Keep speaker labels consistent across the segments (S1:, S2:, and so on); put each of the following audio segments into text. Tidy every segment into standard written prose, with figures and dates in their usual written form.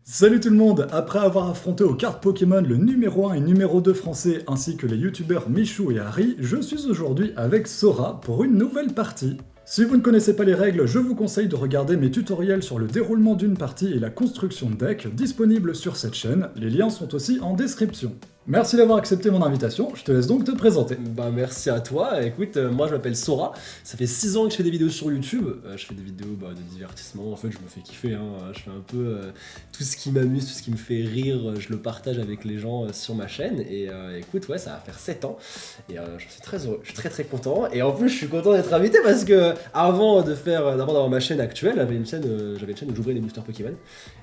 S1: Salut tout le monde! Après avoir affronté aux cartes Pokémon le numéro 1 et numéro 2 français ainsi que les youtubeurs Michou et Harry, je suis aujourd'hui avec Sora pour une nouvelle partie. Si vous ne connaissez pas les règles, je vous conseille de regarder mes tutoriels sur le déroulement d'une partie et la construction de deck disponibles sur cette chaîne, les liens sont aussi en description. Merci d'avoir accepté mon invitation, je te laisse donc te présenter.
S2: Bah merci à toi, écoute, moi je m'appelle Sora, ça fait 6 ans que je fais des vidéos sur YouTube, je fais des vidéos de divertissement, en fait je me fais kiffer, je fais un peu tout ce qui m'amuse, tout ce qui me fait rire, je le partage avec les gens sur ma chaîne, et écoute, ouais ça va faire 7 ans, et j'en suis très heureux, je suis très content, et en plus je suis content d'être invité parce que avant d'avoir ma chaîne actuelle, j'avais une chaîne où j'ouvrais des boosters Pokémon,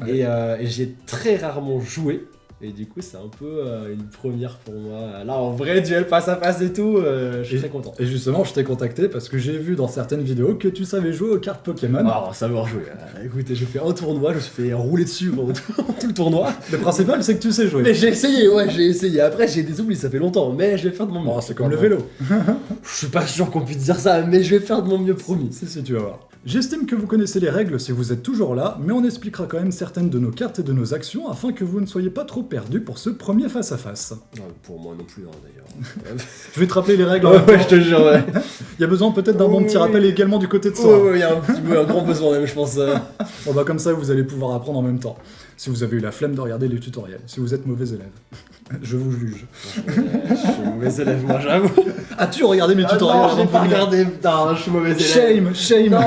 S2: ouais. Et j'ai très rarement joué. Et du coup, c'est un peu une première pour moi. Là, en vrai, duel face à face et tout, je suis très content.
S1: Et justement, je t'ai contacté parce que j'ai vu dans certaines vidéos que tu savais jouer aux cartes Pokémon.
S2: Alors, savoir jouer. Écoutez, je fais un tournoi, je me suis fait rouler dessus pendant tout le tournoi.
S1: Le principal, c'est que tu sais jouer.
S2: Mais j'ai essayé. Après, j'ai des oublis, ça fait longtemps, mais je vais faire de mon mieux.
S1: Bon, c'est comme le vélo.
S2: Je suis pas sûr qu'on puisse dire ça, mais je vais faire de mon mieux, promis.
S1: Si, tu vas voir. J'estime que vous connaissez les règles si vous êtes toujours là, mais on expliquera quand même certaines de nos cartes et de nos actions afin que vous ne soyez pas trop perdus pour ce premier face-à-ce.
S2: Pour moi non plus, d'ailleurs.
S1: Je vais te rappeler les règles.
S2: Ouais, je te jure, ouais.
S1: Il y a besoin peut-être d'un bon petit rappel également du côté de Sora.
S2: Ouais, il y a un grand besoin même, je pense.
S1: Bon bah comme ça, vous allez pouvoir apprendre en même temps. Si vous avez eu la flemme de regarder les tutoriels, si vous êtes mauvais élève. Je vous juge.
S2: Je suis mauvais élève, moi, j'avoue.
S1: As-tu regardé mes tutoriels?
S2: Non, j'ai pas regardé. Putain, je suis mauvais élève.
S1: Shame.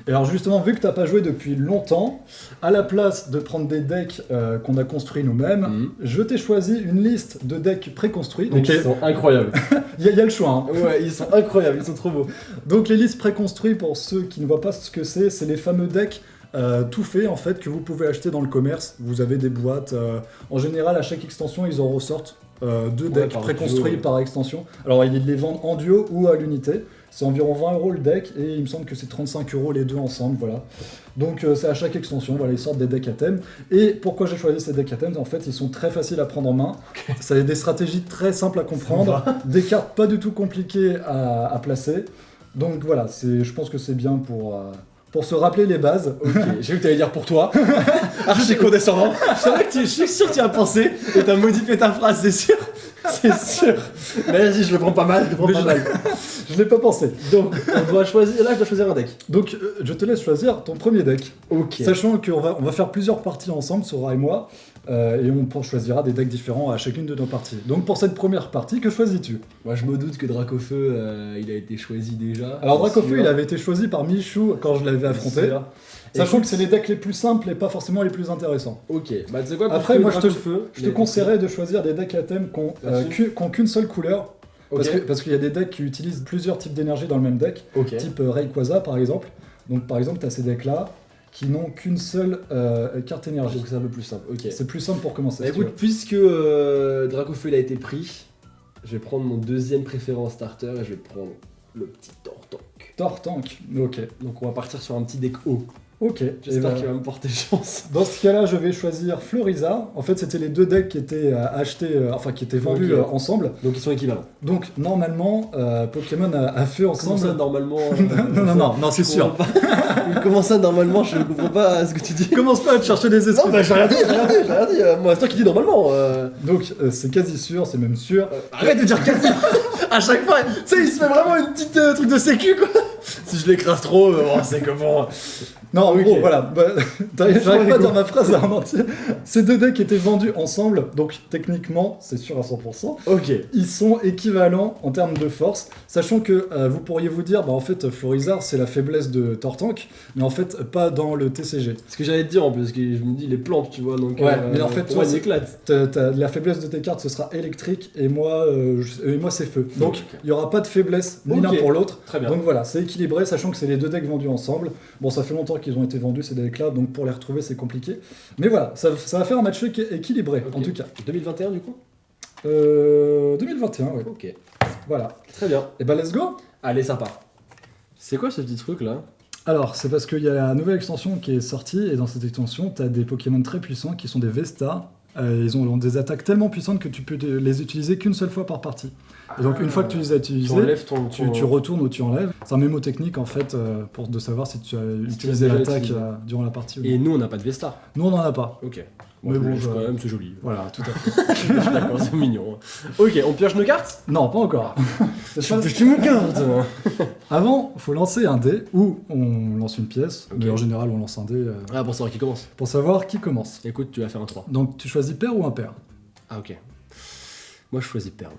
S1: Et alors justement, vu que t'as pas joué depuis longtemps, à la place de prendre des decks qu'on a construits nous-mêmes, je t'ai choisi une liste de decks préconstruits.
S2: Donc ils sont incroyables.
S1: Il y a le choix. Hein.
S2: Ouais, ils sont incroyables, ils sont trop beaux.
S1: Donc les listes préconstruites, pour ceux qui ne voient pas ce que c'est les fameux decks tout faits en fait que vous pouvez acheter dans le commerce. Vous avez des boîtes. En général, à chaque extension, ils en ressortent 2 decks préconstruits par extension. Alors ils les vendent en duo ou à l'unité. C'est environ 20 € le deck et il me semble que c'est 35 € les deux ensemble, voilà. Donc c'est à chaque extension, voilà, ils sortent des decks à thème. Et pourquoi j'ai choisi ces decks à thème? En fait, ils sont très faciles à prendre en main. Okay. Ça a des stratégies très simples à comprendre, des cartes pas du tout compliquées à placer. Donc voilà, je pense que c'est bien pour se rappeler les bases.
S2: Ok, j'ai vu que t'allais dire pour toi. Archi condescendant. Je suis sûr que tu as pensé et t'as modifié ta phrase, c'est sûr. C'est sûr. Mais vas-y, je le prends pas mal,
S1: Je l'ai pas pensé.
S2: Donc, on doit choisir. Là, je dois choisir un deck.
S1: Donc, je te laisse choisir ton premier deck.
S2: Ok.
S1: Sachant qu'on va faire plusieurs parties ensemble, Sora et moi, et on choisira des decks différents à chacune de nos parties. Donc, pour cette première partie, que choisis-tu?
S2: Moi, je me doute que Dracofeu, il a été choisi déjà.
S1: Alors, Dracofeu, il avait été choisi par Michou quand je l'avais affronté. Sachant que c'est les decks les plus simples et pas forcément les plus intéressants.
S2: Ok, bah tu sais quoi,
S1: après moi je te conseillerais de choisir des decks à thème qui n'ont qu'une seule couleur. Okay. Parce qu'il y a des decks qui utilisent plusieurs types d'énergie dans le même deck, type Rayquaza par exemple. Donc par exemple tu as ces decks là qui n'ont qu'une seule carte énergie.
S2: Donc c'est un peu plus simple, ok.
S1: C'est plus simple pour commencer.
S2: Bah, écoute, puisque Dracofeu a été pris, je vais prendre mon deuxième préférence starter et je vais prendre le petit Tortank.
S1: Tortank, ok.
S2: Donc on va partir sur un petit deck haut.
S1: Ok,
S2: j'espère qu'il va me porter chance.
S1: Dans ce cas-là, je vais choisir Florizarre. En fait, c'était les deux decks qui étaient achetés, qui étaient vendus ensemble.
S2: Donc ils sont équivalents.
S1: Donc normalement, Pokémon a fait ensemble.
S2: Comment ça, normalement
S1: Non, c'est sûr.
S2: Comment ça, normalement? Je ne comprends pas ce que tu dis.
S1: Commence pas à te chercher des esprits.
S2: Non, bah j'ai rien dit. Moi, c'est toi qui dis normalement.
S1: Donc c'est quasi sûr, c'est même sûr.
S2: Arrête de dire quasi. À chaque fois, tu sais, il se fait vraiment une petite truc de sécu, quoi. Si je l'écrase trop, c'est comment.
S1: Non, en gros, voilà, j'arrive pas à dire ma phrase en entier. Ces deux decks étaient vendus ensemble, donc techniquement, c'est sûr à 100%.
S2: Ok.
S1: Ils sont équivalents en termes de force, sachant que vous pourriez vous dire, en fait, Florizarre, c'est la faiblesse de Tortank, mais en fait, pas dans le TCG.
S2: Ce que j'allais te dire en plus, parce que je me dis les plantes, tu vois, donc.
S1: Ouais, mais en fait, toi,
S2: ils éclatent.
S1: La faiblesse de tes cartes, ce sera électrique, et moi, c'est feu. Donc, il y aura pas de faiblesse, ni l'un pour l'autre.
S2: Très bien.
S1: Donc voilà, c'est équilibré, sachant que c'est les deux decks vendus ensemble. Bon, ça fait longtemps qu'ils ont été vendus ces decks-là, donc pour les retrouver c'est compliqué. Mais voilà, ça va faire un match équilibré en tout cas.
S2: 2021 du coup
S1: 2021, ouais.
S2: Ok.
S1: Voilà.
S2: Très bien.
S1: Et bah let's go.
S2: Allez, ça part. C'est quoi ce petit truc là?
S1: Alors, c'est parce qu'il y a la nouvelle extension qui est sortie, et dans cette extension, t'as des Pokémon très puissants qui sont des Vesta. Ils ont des attaques tellement puissantes que tu peux les utiliser qu'une seule fois par partie. Et donc une fois que tu les as utilisés, tu retournes ou tu enlèves. C'est un mémo technique en fait pour de savoir si tu as utilisé l'attaque durant la partie.
S2: Et nous on n'a pas de Vestar.
S1: Nous on n'en a pas.
S2: Ok. Mais bon, quand même, c'est joli.
S1: Voilà, tout à fait.
S2: Je suis d'accord, c'est mignon. Ok, on pioche nos cartes?
S1: Non, pas encore.
S2: Je me garde.
S1: Avant, il faut lancer un dé ou on lance une pièce.
S2: Ok.
S1: Mais en général, on lance un dé
S2: Pour savoir qui commence.
S1: pour savoir qui commence.
S2: Écoute, tu vas faire un 3.
S1: Donc tu choisis pair ou impair.
S2: Ah, ok. Moi, je choisis perle.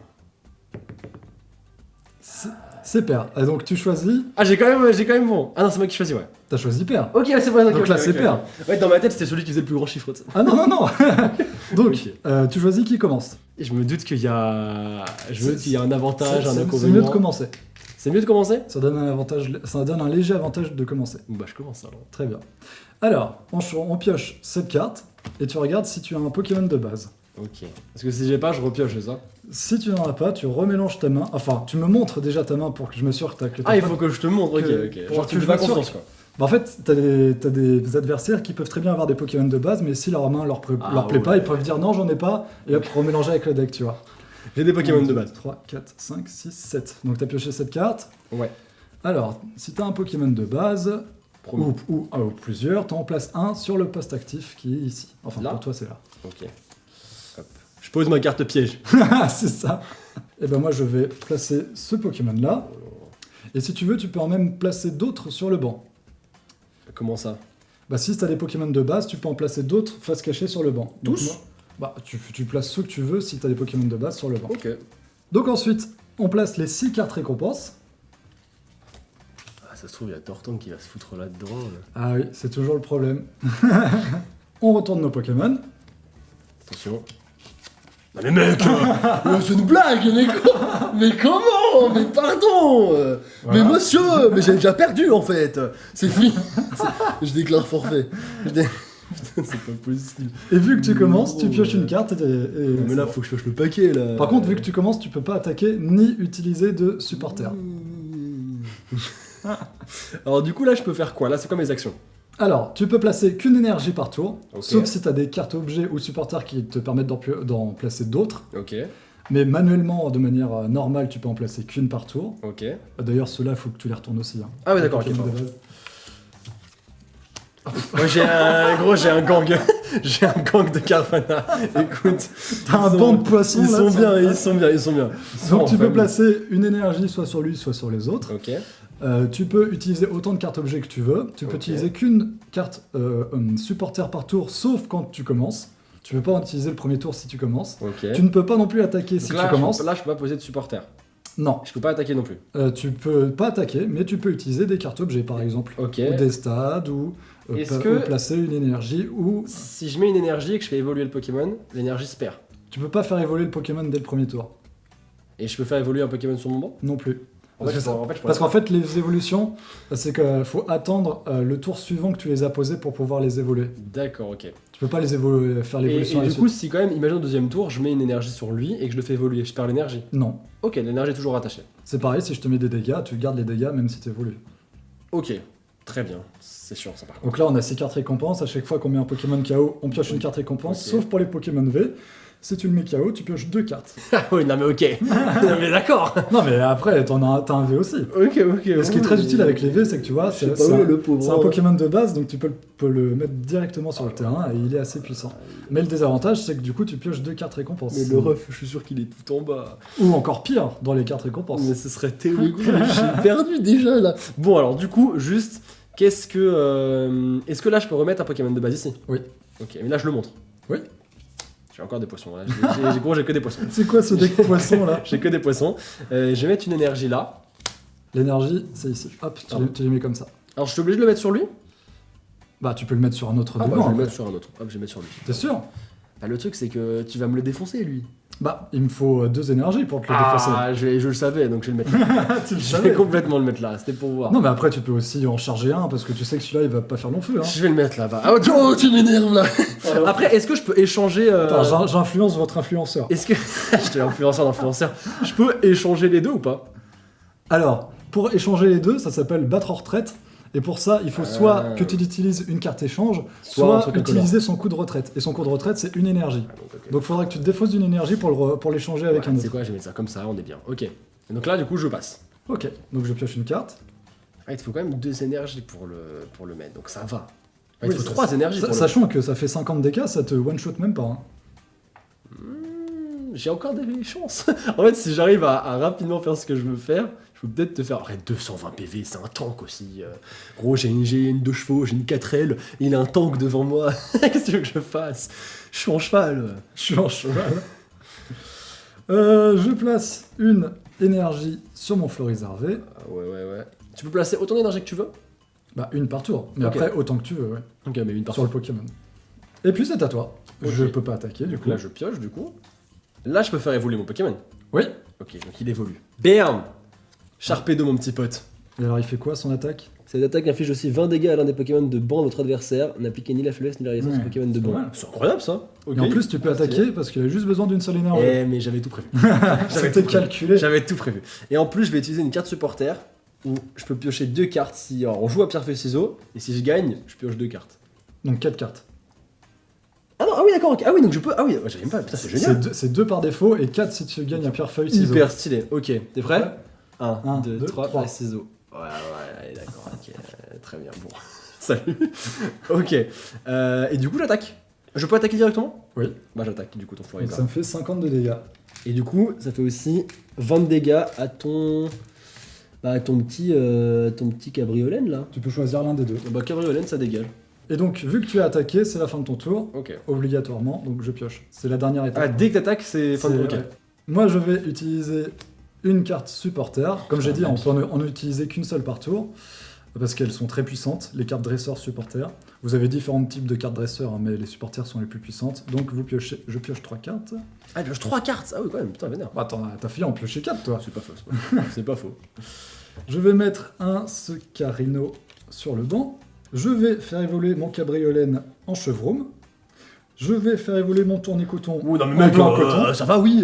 S1: C'est pair. Et donc tu choisis.
S2: Ah, j'ai quand même bon. Ah non, c'est moi qui choisis, ouais.
S1: T'as choisi pair.
S2: Ok, c'est vrai.
S1: Donc là, c'est pair.
S2: Ouais, dans ma tête, c'était celui qui faisait le plus grand chiffre.
S1: Ah non, non, non. Donc,
S2: Ok.
S1: tu choisis qui commence.
S2: Et je me doute qu'il y a... un avantage, un
S1: C'est
S2: inconvénient.
S1: mieux de commencer.
S2: C'est mieux de commencer?
S1: Ça donne un avantage, ça donne un léger avantage de commencer.
S2: Bah, je commence alors.
S1: Très bien. Alors, on pioche cette carte et tu regardes si tu as un Pokémon de base.
S2: Ok. Parce que si j'ai pas, je repioche, c'est ça?
S1: Si tu n'en as pas, tu remélanges ta main. Enfin, tu me montres déjà ta main pour que je m'assure que t'as.
S2: Ah, il faut que je te montre, ok,
S1: que-
S2: ok.
S1: pour
S2: Genre,
S1: que
S2: tu me
S1: je
S2: fais pas
S1: m'assure
S2: confiance, quoi.
S1: Bah, en fait, t'as des adversaires qui peuvent très bien avoir des Pokémon de base, mais si leur main leur plaît pas,
S2: ouais.
S1: ils peuvent dire non, j'en ai pas, et hop, remélanger avec le deck, tu vois.
S2: J'ai des Pokémon de base.
S1: 3, 4, 5, 6, 7. Donc t'as pioché cette carte.
S2: Ouais.
S1: Alors, si t'as un Pokémon de base,
S2: Promis.
S1: ou plusieurs, t'en places un sur le poste actif qui est ici. Enfin,
S2: Là
S1: pour toi, c'est là.
S2: Ok. Hop. Je pose ma carte piège.
S1: C'est ça. Et ben moi, je vais placer ce Pokémon-là. Et si tu veux, tu peux en même placer d'autres sur le banc.
S2: Comment ça?
S1: Bah, si t'as des Pokémon de base, tu peux en placer d'autres face cachée sur le banc. Donc,
S2: Tous?
S1: moi, bah, tu places ceux que tu veux si t'as des Pokémon de base sur le banc.
S2: Ok.
S1: Donc ensuite, on place les 6 cartes récompenses.
S2: Ah, ça se trouve, il y a Tortank qui va se foutre là-dedans.
S1: Ah oui, c'est toujours le problème. On retourne nos Pokémon.
S2: Attention. Non mais mec c'est une blague, mais comment? Mais pardon
S1: Voilà.
S2: Mais monsieur Mais j'ai déjà perdu en fait C'est fini Je déclare forfait. Putain, c'est pas possible.
S1: Et vu que tu commences, tu pioches une carte et
S2: Mais là, faut que je pioche le paquet là.
S1: Par contre, vu que tu commences, tu peux pas attaquer ni utiliser de supporter.
S2: Alors du coup là, je peux faire quoi? Là, c'est quoi mes actions?
S1: Alors, tu peux placer qu'une énergie par tour,
S2: Ok.
S1: sauf si tu as des cartes objets ou supporters qui te permettent d'en placer d'autres.
S2: Ok,
S1: Mais manuellement, de manière normale, tu peux en placer qu'une par tour.
S2: ok.
S1: D'ailleurs, ceux-là, il faut que tu les retournes aussi. Hein.
S2: Ah ouais, d'accord,
S1: Pokémon
S2: ok,
S1: de base.
S2: Moi j'ai un gang. J'ai un gang de Carvana. Écoute.
S1: T'as un banc de poissons
S2: Ils
S1: là,
S2: sont
S1: ça-
S2: bien, ils sont bien, ils sont bien.
S1: Donc tu peux placer une énergie soit sur lui, soit sur les autres.
S2: Ok.
S1: Tu peux utiliser autant de cartes objets que tu veux. Tu peux
S2: Ok.
S1: utiliser qu'une carte supporter par tour, sauf quand tu commences. Tu peux pas utiliser le premier tour si tu commences.
S2: Ok.
S1: Tu ne peux pas non plus attaquer si
S2: Donc là,
S1: tu commences.
S2: Là, je peux pas poser de supporter.
S1: Non,
S2: Je peux pas attaquer non plus.
S1: tu peux pas attaquer, mais tu peux utiliser des cartes objets par exemple.
S2: Ok.
S1: Ou des stades, ou,
S2: Est-ce
S1: ou
S2: que-
S1: placer une énergie, ou...
S2: Si je mets une énergie et que je fais évoluer le Pokémon, l'énergie se perd.
S1: Tu peux pas faire évoluer le Pokémon dès le premier tour.
S2: Et je peux faire évoluer un Pokémon sur mon banc?
S1: Non plus.
S2: En fait,
S1: Parce que
S2: je pourrais-
S1: Parce qu'en fait, les évolutions, c'est qu'il faut attendre le tour suivant que tu les as posés pour pouvoir les évoluer.
S2: D'accord, ok.
S1: Tu peux pas les faire
S2: Et
S1: l'évolution à la
S2: du coup,
S1: suite.
S2: si quand même, imagine au deuxième tour, je mets une énergie sur lui et que je le fais évoluer, je perds l'énergie.
S1: Non.
S2: Ok, l'énergie est toujours attachée.
S1: C'est pareil, si je te mets des dégâts, tu gardes les dégâts même si tu évolues.
S2: Ok, très bien. C'est sûr, ça par contre.
S1: Donc là, on a 6 cartes récompenses. À chaque fois qu'on met un Pokémon KO, on pioche une carte récompense.
S2: Ok.
S1: Sauf pour les Pokémon V. Si tu le mets KO, tu pioches 2 cartes.
S2: Ah oui, non mais ok. Non mais d'accord.
S1: Non, mais après, t'as un V aussi.
S2: Ok, ok.
S1: Et ce qui est très utile avec les V, c'est que tu vois,
S2: Je sais
S1: c'est
S2: pas où est
S1: un,
S2: le pauvre.
S1: c'est un Pokémon de base, donc tu peux le mettre directement sur le terrain et il est assez puissant. Mais le désavantage, c'est que du coup, tu pioches 2 cartes récompenses.
S2: Mais le ref, je suis sûr qu'il est tout en bas.
S1: Ou encore pire, dans les cartes récompenses.
S2: Mais ce serait terrible. J'ai perdu déjà là. Bon, alors du coup, juste, est-ce que là je peux remettre un Pokémon de base ici?
S1: Oui.
S2: Ok, mais là je le montre.
S1: Oui.
S2: J'ai encore des poissons. Là. J'ai que des poissons.
S1: C'est quoi ce deck poisson là?
S2: J'ai que des poissons. Je vais mettre une énergie là.
S1: L'énergie, c'est ici. Hop, tu les mets comme ça.
S2: Alors je suis obligé de le mettre sur lui?
S1: Bah, tu peux le mettre sur un autre
S2: Ah bah,
S1: devant.
S2: je vais le
S1: après.
S2: mettre sur un autre. Hop, je vais le mettre sur lui.
S1: T'es sûr?
S2: Bah, le truc c'est que tu vas me le défoncer lui.
S1: Bah, il me faut 2 énergies pour te le défoncer.
S2: Ah, je le savais, donc je vais le mettre là.
S1: Tu le
S2: Je
S1: savais.
S2: vais complètement le mettre là, c'était pour voir.
S1: Non, mais après, tu peux aussi en charger un parce que tu sais que celui-là, il va pas faire long feu. Hein.
S2: Je vais le mettre là-bas. Ah, oh, tu m'énerves là. Après, est-ce que je peux échanger
S1: Attends, j'influence votre influenceur.
S2: Est-ce que je te influenceur d'influenceur, je peux échanger les deux ou pas?
S1: Alors, pour échanger les deux, ça s'appelle battre en retraite. Et pour ça, il faut soit que tu utilises une carte échange,
S2: Soit un
S1: soit
S2: truc
S1: utiliser son coup de retraite. Et son coup de retraite, c'est une énergie. Donc il faudra que tu te défausses d'une énergie pour l'échanger avec un
S2: C'est
S1: autre.
S2: quoi, je vais mettre ça comme ça, on est bien. Ok. Et donc là, du coup, je passe.
S1: Ok, donc je pioche une carte.
S2: Ah, il te faut quand même 2 énergies pour le mettre, donc ça va. Ah, il
S1: Oui,
S2: te faut
S1: ça-
S2: 3 énergies pour le
S1: Sachant que ça fait 50 dégâts, ça te one-shot même pas. Hein.
S2: J'ai encore des chances. En fait, si j'arrive à rapidement faire ce que je veux faire, je peux peut-être te faire. Arrête, 220 PV, c'est un tank aussi. Gros, j'ai une 2 chevaux, j'ai une 4L, il a un tank devant moi. Qu'est-ce que tu veux que je fasse? Je suis en cheval.
S1: Je suis en cheval. Je place une énergie sur mon Floris Harvey.
S2: Ah, ouais. Tu peux placer autant d'énergie que tu veux?
S1: Bah, une par tour. Mais
S2: Ok.
S1: après, autant que tu veux, ouais.
S2: Ok, mais une
S1: Sur
S2: partie.
S1: le Pokémon. Et puis c'est à toi.
S2: Ok.
S1: Je peux pas attaquer, du
S2: Donc
S1: coup.
S2: là, je pioche, du coup. Là, je peux faire évoluer mon Pokémon.
S1: Oui.
S2: Ok, donc il évolue. Bam! Sharpedo, mon petit pote.
S1: Et alors, il fait quoi son attaque?
S2: Cette attaque inflige aussi 20 dégâts à l'un des Pokémon de banc de votre adversaire. N'appliquez ni la faiblesse ni la résistance
S1: Ouais.
S2: aux Pokémon de banc.
S1: Ouais.
S2: C'est incroyable ça.
S1: Et en plus, tu peux attaquer parce qu'il a juste besoin d'une seule énergie.
S2: Eh, mais j'avais tout prévu.
S1: C'était
S2: tout prévu.
S1: calculé.
S2: J'avais tout prévu. Et en plus, je vais utiliser une carte supporter où je peux piocher 2 cartes si alors, on joue à pierre feuille ciseaux et si je gagne, je pioche 2 cartes.
S1: Donc 4 cartes.
S2: Ah non, ah oui d'accord. Ok. Ah oui, donc je peux. Ah oui, j'avais même pas. Putain, c'est génial.
S1: C'est 2 par défaut et 4 si tu gagnes à pierre feuille ciseaux.
S2: Hyper stylé. Ok, t'es prêt?
S1: Ouais.
S2: 1,
S1: Un,
S2: 2,
S1: deux,
S2: 3,
S1: trois.
S2: ciseaux. Ouais, d'accord. Ok, très bien. Bon, salut. Ok. Et du coup, j'attaque. Je peux attaquer directement?
S1: Oui.
S2: Bah, j'attaque du coup ton
S1: Donc
S2: Florizarre.
S1: ça me fait 50 de dégâts.
S2: Et du coup, ça fait aussi 20 de dégâts à ton. Bah, à ton petit cabriolène là.
S1: Tu peux choisir l'un des deux.
S2: Bah, cabriolène, ça dégage.
S1: Et donc, vu que tu as attaqué, c'est la fin de ton tour,
S2: Ok.
S1: obligatoirement, donc je pioche. C'est la dernière étape.
S2: Ah, dès que t'attaques, c'est.
S1: C'est-
S2: Ok.
S1: ouais. Moi, je vais utiliser une carte supporter. Comme j'ai dit, on peut en utiliser qu'une seule par tour, parce qu'elles sont très puissantes, les cartes dresseurs supporters. Vous avez différents types de cartes dresseurs, hein, mais les supporters sont les plus puissantes. Donc, je pioche 3 cartes.
S2: Ah, il pioche 3 cartes. Ah oui, quand même, putain, vénère.
S1: Bah, attends, t'as fait en piocher 4, toi.
S2: C'est pas faux, c'est pas faux. C'est pas faux.
S1: Je vais mettre un Secarino sur le banc. Je vais faire évoluer mon Cabriolène en Chevroom. Je vais faire évoluer mon Tournicoton
S2: Oh non, mais
S1: en
S2: mec,
S1: blanc coton.
S2: ça va, oui.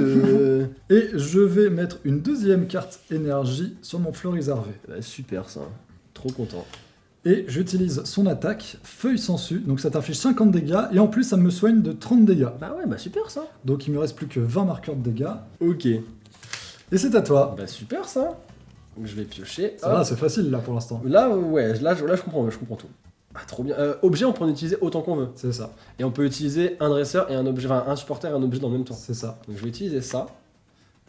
S1: Et je vais mettre une deuxième carte énergie sur mon Floris Harvey.
S2: Bah, super ça. Trop content.
S1: Et j'utilise son attaque, Feuille Sangsue, donc ça t'inflige 50 dégâts, et en plus ça me soigne de 30 dégâts.
S2: Bah ouais, bah super ça.
S1: Donc il me reste plus que 20 marqueurs de dégâts.
S2: Ok.
S1: Et c'est à toi.
S2: Bah super ça. Donc, je vais piocher.
S1: Ça va, c'est facile là pour l'instant.
S2: Là, ouais, là, je comprends tout. Ah, trop bien. Objet, on peut en utiliser autant qu'on veut.
S1: C'est ça,
S2: Et on peut utiliser un dresseur et un objet, enfin un supporter et un objet dans le même temps.
S1: c'est ça.
S2: Donc je vais utiliser ça.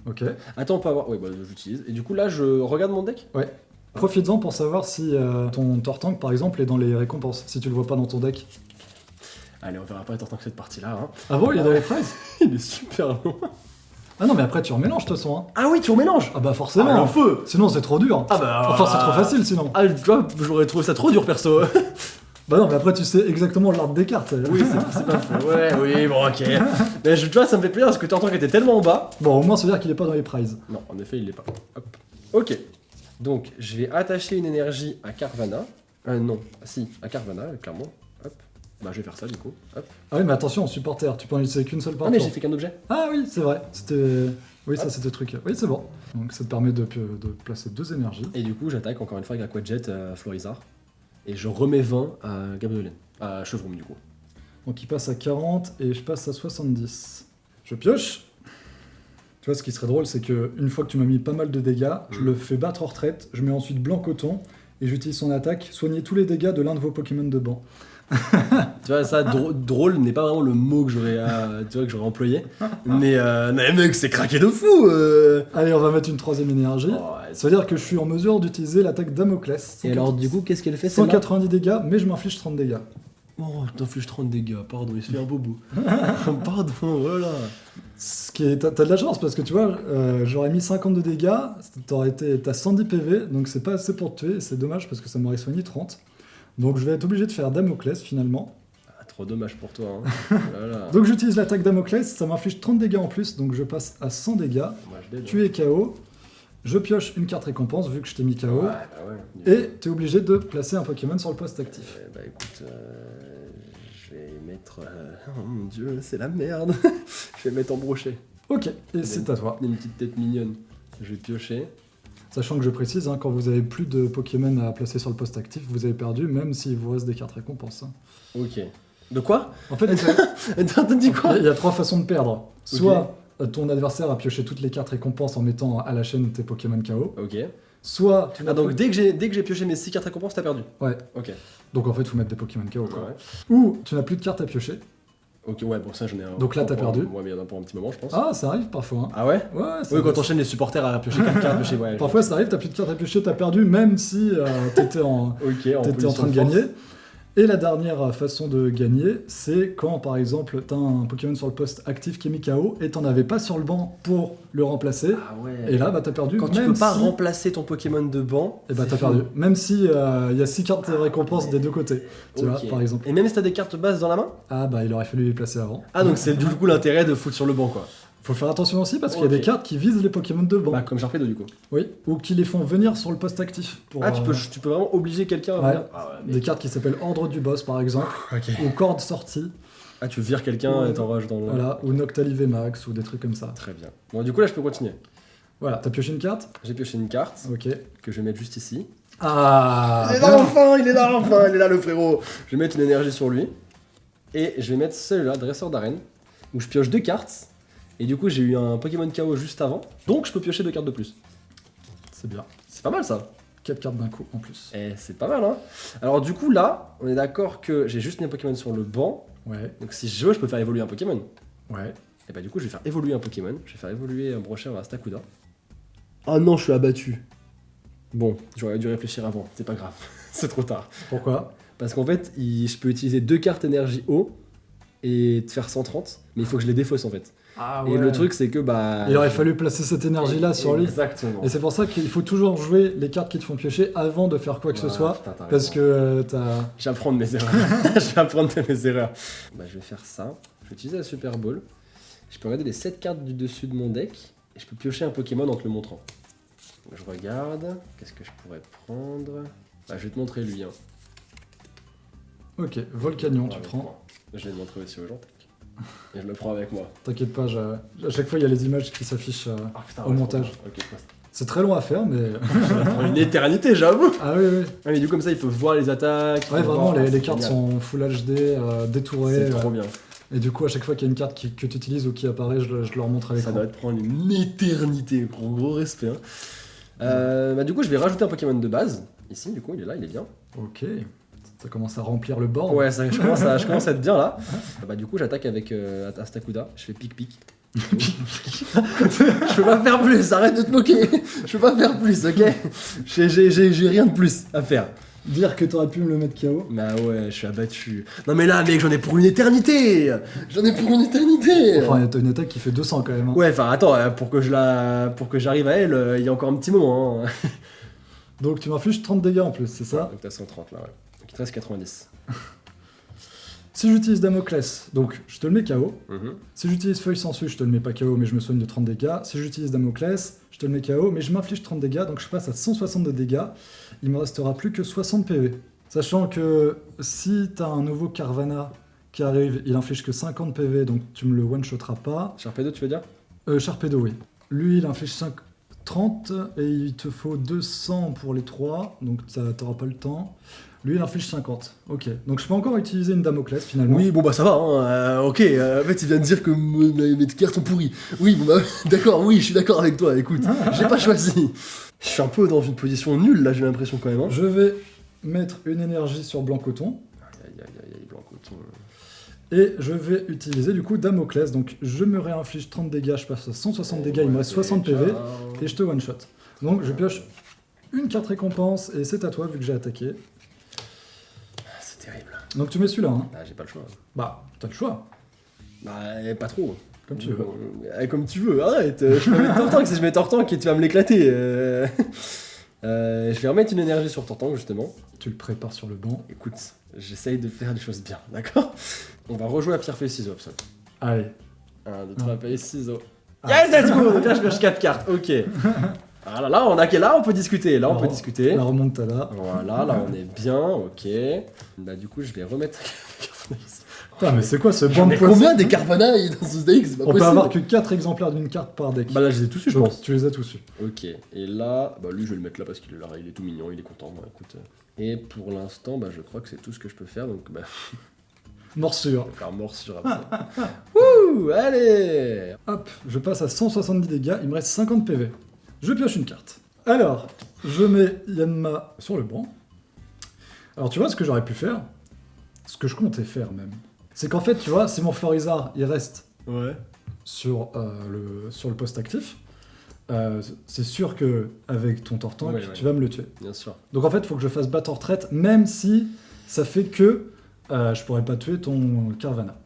S1: Ok.
S2: Attends, on peut avoir. Ouais, bah j'utilise. Et du coup, là, je regarde mon deck.
S1: Ouais. Profites-en pour savoir si ton Tortank par exemple est dans les récompenses, si tu le vois pas dans ton deck.
S2: Allez, on verra pas tant que cette partie-là. Hein.
S1: Ah bon, il est dans les prizes?
S2: Il est super long.
S1: Ah non, mais après tu remélanges de toute façon. Hein.
S2: Ah oui, tu remélanges.
S1: Ah bah forcément.
S2: Ah, le feu.
S1: Sinon c'est trop dur.
S2: Ah bah.
S1: Enfin c'est trop facile sinon.
S2: Ah, tu vois, j'aurais trouvé ça trop dur perso.
S1: Bah non, mais après tu sais exactement l'ordre des cartes.
S2: Oui, c'est pas faux. Ouais, oui, bon, ok. Mais tu vois, ça me fait plaisir parce que tu entends qu'il était tellement en bas.
S1: Bon, au moins ça veut dire qu'il est pas dans les prizes.
S2: Non, en effet, il l'est pas. Hop. Ok. Donc, je vais attacher une énergie à Carvana. Non, si, à Carvana, clairement. Hop. Bah, je vais faire ça du coup. Hop.
S1: Ah oui, mais attention, supporter, tu peux en utiliser qu'une seule par
S2: Ah, mais
S1: tour.
S2: j'ai fait qu'un objet.
S1: Ah oui, c'est vrai. C'était. Oui, ça
S2: Hop.
S1: c'était le truc. Oui, c'est bon. Donc ça te permet de placer 2 énergies.
S2: Et du coup, j'attaque encore une fois avec Aquajet à Florizarre. Et je remets 20 à Gabrielen. À Chevroom, du coup.
S1: Donc il passe à 40 et je passe à 70. Je pioche. Tu vois, ce qui serait drôle, c'est que une fois que tu m'as mis pas mal de dégâts, je le fais battre en retraite, je mets ensuite blanc coton et j'utilise son attaque, soigner tous les dégâts de l'un de vos Pokémon de banc.
S2: Tu vois, ça, drôle n'est pas vraiment le mot que j'aurais employé. Mais mec, c'est craqué de fou.
S1: Allez, on va mettre une 3ème énergie.
S2: Oh, ouais,
S1: Ça veut dire que je suis en mesure d'utiliser l'attaque Damoclès.
S2: Et alors, du coup, qu'est-ce qu'elle fait celle-là
S1: 190 dégâts, mais je m'inflige 30 dégâts.
S2: Oh, je t'inflige 30 dégâts, pardon, il se fait un bobo. Pardon, voilà.
S1: Ce qui est, t'as de la chance parce que tu vois, j'aurais mis 50 de dégâts, t'as 110 PV, donc c'est pas assez pour te tuer, et c'est dommage parce que ça m'aurait soigné 30. Donc je vais être obligé de faire Damoclès finalement.
S2: Ah, trop dommage pour toi. Hein. Voilà.
S1: Donc j'utilise l'attaque Damoclès, ça m'inflige 30 dégâts en plus, donc je passe à 100 dégâts.
S2: Moi, je l'aide.
S1: Tu es KO, je pioche une carte récompense vu que je t'ai mis KO,
S2: Ouais, bah ouais.
S1: et tu es obligé de placer un Pokémon sur le poste actif.
S2: Bah écoute, je vais mettre. Oh mon dieu, c'est la merde. Je vais mettre en brochet.
S1: Ok, et c'est à toi.
S2: Une petite tête mignonne. Je vais piocher.
S1: Sachant que je précise, hein, quand vous avez plus de Pokémon à placer sur le poste actif, vous avez perdu, même s'il vous reste des cartes récompenses. Hein.
S2: Ok. De quoi?
S1: En fait,
S2: T'as dit quoi?
S1: il y a 3 façons de perdre. Soit ton adversaire a pioché toutes les cartes récompenses en mettant à la chaîne tes Pokémon KO.
S2: Ok.
S1: Soit tu n'as
S2: donc
S1: plus-
S2: dès que j'ai pioché mes 6 cartes récompenses, t'as perdu.
S1: Ouais.
S2: Ok.
S1: Donc en fait, il faut mettre des Pokémon KO. Quoi.
S2: Ouais.
S1: Ou tu n'as plus de cartes à piocher.
S2: Ok, ouais, bon, ça j'en ai un.
S1: Donc là, t'as perdu.
S2: Ouais, mais il y en a pour un petit moment, je pense.
S1: Ah, ça arrive parfois. Hein.
S2: Ah ouais?
S1: Ouais, ça
S2: Oui, quand
S1: arrive.
S2: t'enchaînes les supporters à piocher 4 cartes, piocher, ouais.
S1: Parfois ça arrive, t'as plus de cartes à piocher, t'as perdu, même si t'étais en,
S2: Ok,
S1: t'étais en
S2: position
S1: train de
S2: force.
S1: gagner. Et la dernière façon de gagner, c'est quand par exemple t'as un Pokémon sur le poste actif qui est mis KO et t'en avais pas sur le banc pour le remplacer.
S2: Ah ouais.
S1: Et là, bah t'as perdu.
S2: Quand tu
S1: même
S2: peux pas
S1: si...
S2: remplacer ton Pokémon de banc,
S1: Et bah
S2: c'est
S1: t'as
S2: fou.
S1: perdu. Même si il y a 6 cartes de récompense des deux côtés. Tu vois,
S2: Ok.
S1: par exemple.
S2: Et même si t'as des cartes basses dans la main?
S1: Ah bah il aurait fallu les placer avant.
S2: Ah, donc c'est du coup l'intérêt de foutre sur le banc, quoi.
S1: Faut faire attention aussi parce qu'il y a
S2: Ok.
S1: des cartes qui visent les Pokémon de banc.
S2: Bah, comme Sharpedo, du coup.
S1: Oui. Ou qui les font venir sur le poste actif. Pour,
S2: Ah, tu peux vraiment obliger quelqu'un à
S1: ouais.
S2: venir. Ah ouais,
S1: Des cartes qui s'appellent Ordre du Boss par exemple.
S2: Ok.
S1: Ou Corde sortie.
S2: Ah, tu vires quelqu'un et t'enrages dans le.
S1: Voilà. Ou Noctali VMAX ou des trucs comme ça.
S2: Très bien. Bon, du coup, là, je peux continuer.
S1: Voilà. T'as pioché une carte.
S2: J'ai pioché une carte
S1: Ok.
S2: que je vais mettre juste ici.
S1: Ah
S2: Il est
S1: bien.
S2: là enfin, il est là enfin, il est là le frérot. Je vais mettre une énergie sur lui. Et je vais mettre celui-là, dresseur d'arène, où je pioche 2 cartes. Et du coup, j'ai eu un Pokémon KO juste avant. Donc, je peux piocher 2 cartes de plus.
S1: C'est bien.
S2: C'est pas mal ça.
S1: 4 cartes d'un coup en plus.
S2: Et c'est pas mal, hein. Alors, du coup, là, on est d'accord que j'ai juste mis un Pokémon sur le banc.
S1: Ouais.
S2: Donc, si je veux, je peux faire évoluer un Pokémon.
S1: Ouais.
S2: Et bah, du coup, je vais faire évoluer un Pokémon. Je vais faire évoluer un Brochère vers Stakuda. Oh non, je suis abattu. Bon, j'aurais dû réfléchir avant. C'est pas grave. C'est trop tard.
S1: Pourquoi?
S2: Parce qu'en fait, je peux utiliser 2 cartes énergie eau et te faire 130, mais il faut que je les défausse en fait.
S1: Ah
S2: Et le truc, c'est que bah.
S1: Il aurait fallu placer cette énergie-là sur lui.
S2: Exactement.
S1: Et c'est pour ça qu'il faut toujours jouer les cartes qui te font piocher avant de faire quoi que ce soit.
S2: Putain, t'as
S1: Parce
S2: raison.
S1: que t'as.
S2: Je vais apprendre mes erreurs. Je vais apprendre de mes erreurs. Bah, je vais faire ça. Je vais utiliser la Super Ball. Je peux regarder les 7 cartes du dessus de mon deck et je peux piocher un Pokémon en te le montrant. Donc, je regarde. Qu'est-ce que je pourrais prendre? Bah, je vais te montrer lui. Hein.
S1: Ok, Volcanion, tu
S2: Avec
S1: prends.
S2: moi. Je vais le montrer aussi aux gens. Et je le prends avec moi.
S1: T'inquiète pas, à chaque fois il y a les images qui s'affichent
S2: Ah, putain,
S1: au montage.
S2: Ok,
S1: C'est très long à faire, mais.
S2: ça prend une éternité, j'avoue.
S1: Ah oui, oui.
S2: Ah, mais du coup, comme ça, ils peuvent voir les attaques.
S1: Ouais,
S2: ils peuvent
S1: vraiment,
S2: voir-
S1: les
S2: c'est
S1: cartes
S2: génial.
S1: sont full HD, détourées.
S2: C'est trop bien.
S1: Et du coup, à chaque fois qu'il y a une carte que tu utilises ou qui apparaît, je leur montre à
S2: Ça
S1: l'écran.
S2: doit te prendre une éternité, gros respect. Hein. Bah, du coup, je vais rajouter un Pokémon de base. Ici, du coup, il est là, il est bien.
S1: Ok. Ça commence à remplir le bord.
S2: Ouais, je commence à être bien là. Bah, du coup, j'attaque avec Astakuda. Je fais pic-pic. Je peux pas faire plus, arrête de te moquer. Je peux pas faire plus, ok? J'ai rien de plus à faire.
S1: Dire que t'aurais pu me le mettre KO.
S2: Bah ouais, je suis abattu. Non mais là, mec, j'en ai pour une éternité. J'en ai pour une éternité.
S1: Enfin, t'as une attaque qui fait 200 quand même. Hein.
S2: Ouais, enfin attends, pour que j'arrive à elle, il y a encore un petit moment. Hein.
S1: Donc tu m'infliges 30 dégâts en plus, c'est ça?
S2: Donc t'as 130 là, ouais. Donc il te reste 90.
S1: Si j'utilise Damoclès, donc je te le mets KO.
S2: Mhm.
S1: Si j'utilise Feuille Sangsue, je te le mets pas KO, mais je me soigne de 30 dégâts. Si j'utilise Damoclès, je te le mets KO, mais je m'inflige 30 dégâts, donc je passe à 160 de dégâts. Il me restera plus que 60 PV. Sachant que si t'as un nouveau Carvana qui arrive, il inflige que 50 PV, donc tu me le one-shotteras pas.
S2: Sharpedo, tu veux dire?
S1: Sharpedo, oui. Lui, il inflige 30 et il te faut 200 pour les 3, donc t'auras pas le temps. Lui, il inflige 50. Ok. Donc je peux encore utiliser une Damoclès finalement.
S2: Oui, bon bah ça va, hein. Ok, en fait il vient de dire que mes cartes sont pourries. Oui, bon bah d'accord, oui, je suis d'accord avec toi, écoute, j'ai pas choisi. Je suis un peu dans une position nulle là, j'ai l'impression quand même. Hein.
S1: Je vais mettre une énergie sur Blanc Coton.
S2: Aïe, blanc coton.
S1: Et je vais utiliser du coup Damoclès. Donc je me réinflige 30 dégâts, je passe à 160 dégâts, il me reste 60 PV. Et je te one-shot. Donc je pioche une carte récompense et c'est à toi vu que j'ai attaqué.
S2: C'est terrible.
S1: Donc tu mets celui-là. Hein.
S2: Ah, j'ai pas le choix.
S1: Bah, t'as le choix.
S2: Bah, pas trop.
S1: Comme tu veux.
S2: Comme tu veux, arrête. Je peux mettre Tortank, si je mets Tortank, tu vas me l'éclater. Je vais remettre une énergie sur Tortank, justement.
S1: Tu le prépares sur le banc.
S2: Écoute, j'essaye de faire des choses bien, d'accord? On va rejouer à pierre feuille ciseaux, absolument.
S1: Allez.
S2: 1, 2, 3, feuille ciseaux.
S1: Ah.
S2: Yes, let's go! Donc là, je pioche 4 cartes, ok. Ah là, on peut discuter. Là, on peut discuter.
S1: La remontada.
S2: Voilà, là, on est bien, ok. Bah, du coup, je vais remettre.
S1: Putain, mais c'est quoi ce banc
S2: J'en
S1: de
S2: ai
S1: poissons?
S2: combien des Carvana dans ce deck? C'est pas
S1: On peut
S2: possible.
S1: avoir que 4 exemplaires d'une carte par deck.
S2: Bah là, je les ai tous eu, je
S1: Donc,
S2: pense.
S1: tu les as tous eu.
S2: Ok, et là, bah lui, je vais le mettre là parce qu'il est là, il est tout mignon, il est content. Bah, écoute. Et pour l'instant, bah, je crois que c'est tout ce que je peux faire, donc bah,
S1: Morsure.
S2: je vais faire morsure après. Wouh, allez.
S1: Hop, je passe à 170 dégâts, il me reste 50 PV. Je pioche une carte. Alors, je mets Yanma sur le banc. Alors tu vois ce que j'aurais pu faire? Ce que je comptais faire même. C'est qu'en fait, tu vois, si mon Florizard, il reste
S2: Ouais.
S1: sur le poste actif, c'est sûr que avec ton Tortank,
S2: Ouais.
S1: tu vas me le tuer.
S2: Bien sûr.
S1: Donc en fait, il faut que je fasse battre en retraite, même si ça fait que je pourrais pas tuer ton Carvana.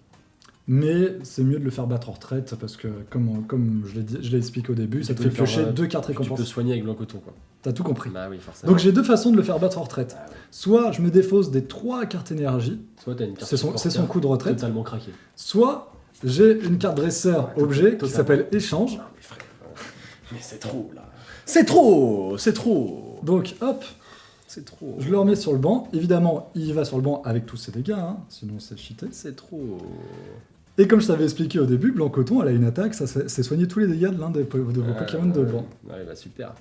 S1: Mais c'est mieux de le faire battre en retraite parce que, comme je l'ai expliqué au début, ça te fait
S2: peux le
S1: piocher
S2: faire,
S1: 2 cartes
S2: Tu peux
S1: récompenses.
S2: soigner avec blanc coton, quoi.
S1: T'as tout compris.
S2: Bah oui, forcément.
S1: Donc j'ai 2 façons de le faire battre en retraite.
S2: Ah ouais.
S1: Soit je me défausse des 3 cartes énergie,
S2: Soit t'as une carte
S1: c'est son coup de retraite.
S2: totalement craqué.
S1: Soit j'ai une carte dresseur
S2: Ouais,
S1: objet qui
S2: totalement.
S1: s'appelle échange.
S2: Non mais frère, mais c'est trop là. C'est trop.
S1: Donc hop,
S2: C'est trop.
S1: je le remets sur le banc. Évidemment, il va sur le banc avec tous ses dégâts, hein, sinon c'est cheaté.
S2: C'est trop.
S1: Et comme je t'avais expliqué au début, Blanc Coton, elle a une attaque, c'est soigner tous les dégâts de l'un de vos Pokémon de banc.
S2: Ouais, bah super.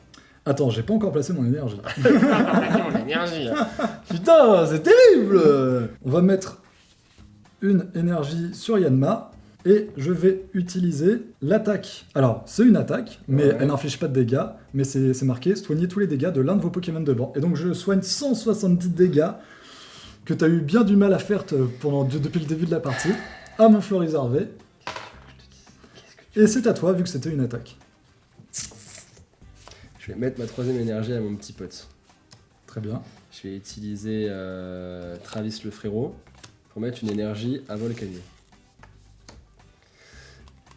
S1: Attends, j'ai pas encore placé mon énergie.
S2: Mon énergie. Putain, c'est terrible.
S1: On va mettre une énergie sur Yanma et je vais utiliser l'attaque. Alors, c'est une attaque, mais
S2: Ouais.
S1: elle n'inflige pas de dégâts, mais c'est marqué soigner tous les dégâts de l'un de vos Pokémon de banc. Et donc, je soigne 170 dégâts que tu as eu bien du mal à faire depuis le début de la partie à mon Florizard V. Et c'est à toi, vu que c'était une attaque.
S2: Je vais mettre ma troisième énergie à mon petit pote.
S1: Très bien.
S2: Je vais utiliser Travis le frérot pour mettre une énergie à Volcanier.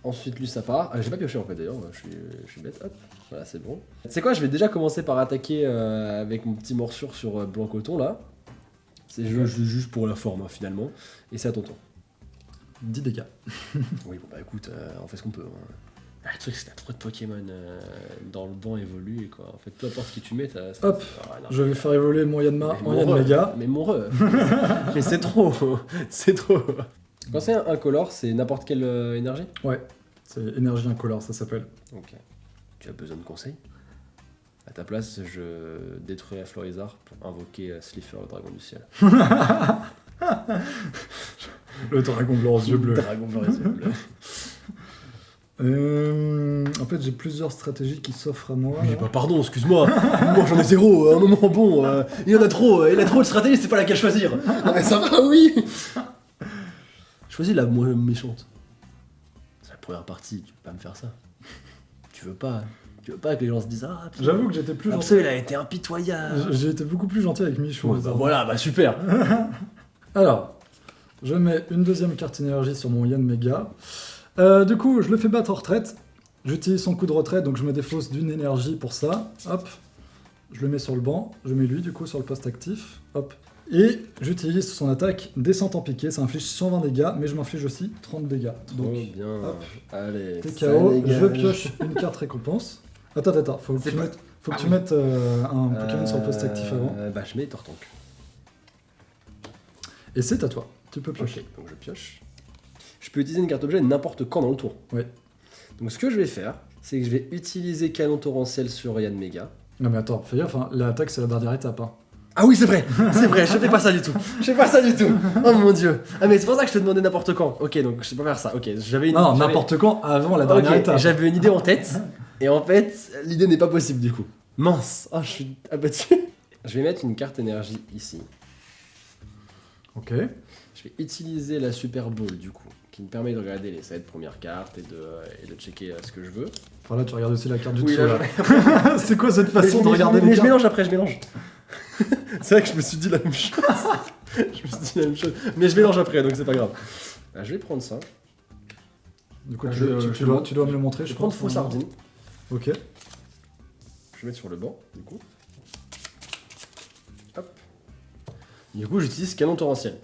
S2: Ensuite, lui, ça part. Ah, j'ai pas pioché en fait d'ailleurs, je suis bête. Hop, voilà, c'est bon. Tu sais quoi, je vais déjà commencer par attaquer avec mon petit morsure sur Blanc Coton là. C'est juste pour la forme hein, finalement. Et c'est à ton tour.
S1: 10 dégâts.
S2: Oui, bon bah écoute, on fait ce qu'on peut. Hein. Ah, le truc, c'est que t'as trop de Pokémon dans le banc évolué quoi. En fait, peu importe qui tu mets, t'as.
S1: Hop,
S2: Ah, non,
S1: je vais faire évoluer mon Yanma
S2: mais
S1: en
S2: mon
S1: Yann
S2: ref,
S1: Mega.
S2: Mais mon ref. Mais c'est trop. C'est trop. Quand c'est un color, c'est n'importe quelle énergie.
S1: Ouais, c'est énergie incolore, ça s'appelle.
S2: Ok. Tu as besoin de conseils? À ta place, je détruirai Florizard pour invoquer Slifer, le dragon du ciel.
S1: Le dragon blanc aux yeux bleus.
S2: Dragon blanc les yeux bleus.
S1: En fait, j'ai plusieurs stratégies qui s'offrent à moi.
S2: Oui,
S1: là.
S2: bah pardon, excuse-moi. Moi j'en ai zéro. À un moment, bon, il y en a trop. Il a trop de stratégies, c'est pas laquelle choisir. Non mais ça va, oui. Choisis la moins méchante. C'est la première partie, tu peux pas me faire ça. Tu veux pas que les gens se disent ah. Absolument,
S1: J'avoue que j'étais plus gentil.
S2: Absolument, il a été impitoyable.
S1: J'ai été beaucoup plus gentil avec Michou.
S2: Ouais, bah voilà, bah super.
S1: Alors, je mets une deuxième carte énergie sur mon Yann Mega. Du coup, je le fais battre en retraite. J'utilise son coup de retraite, donc je me défausse d'une énergie pour ça. Hop, je le mets sur le banc. Je mets lui, du coup, sur le poste actif. Hop. Et j'utilise son attaque descente en piqué. Ça inflige 120 dégâts, mais je m'inflige aussi 30 dégâts.
S2: Trop
S1: Donc,
S2: bien.
S1: hop.
S2: Allez.
S1: t'es
S2: ça
S1: KO.
S2: dégage.
S1: Je pioche une carte récompense. Attends, faut que
S2: C'est
S1: tu
S2: pas-
S1: mettes, faut que
S2: Ah
S1: tu
S2: oui.
S1: mettes un Pokémon sur le poste actif avant.
S2: Bah je mets Tortank.
S1: Et c'est à toi. Tu peux piocher.
S2: Ok, donc je pioche. Je peux utiliser une carte objet n'importe quand dans le tour.
S1: Ouais.
S2: Donc ce que je vais faire, c'est que je vais utiliser Canon Torrentiel sur Yann Mega.
S1: Non mais attends, fais gaffe, hein, l'attaque c'est la dernière étape. Hein.
S2: Ah oui, c'est vrai, je fais pas ça du tout. Je fais pas ça du tout. Oh mon dieu. Ah mais c'est pour ça que je te demandais n'importe quand. Ok, donc je sais pas faire ça. Ok, j'avais une.
S1: Non,
S2: j'avais-
S1: n'importe quand avant la dernière
S2: Ok,
S1: étape.
S2: j'avais une idée en tête, et en fait, l'idée n'est pas possible du coup. Mince, oh, je suis abattu. Je vais mettre une carte énergie ici.
S1: Ok.
S2: Je vais utiliser la Super Ball du coup, qui me permet de regarder les 7 premières cartes et de checker ce que je veux.
S1: Enfin là, tu regardes aussi la carte du
S2: Oui,
S1: dessous.
S2: là,
S1: Là. C'est quoi cette façon de regarder
S2: mais
S1: les
S2: je
S1: cartes?
S2: mélange après, je mélange. C'est vrai que je me suis dit la même chose. Je me suis dit la même chose. Mais je mélange après, donc c'est pas grave. Bah, je vais prendre ça.
S1: Du coup,
S2: Ah,
S1: tu dois me le montrer,
S2: Je
S1: je
S2: vais prendre
S1: pense.
S2: faux sardine.
S1: Ok.
S2: Je vais mettre sur le banc, du coup. Hop. Du coup, j'utilise canon torrentiel.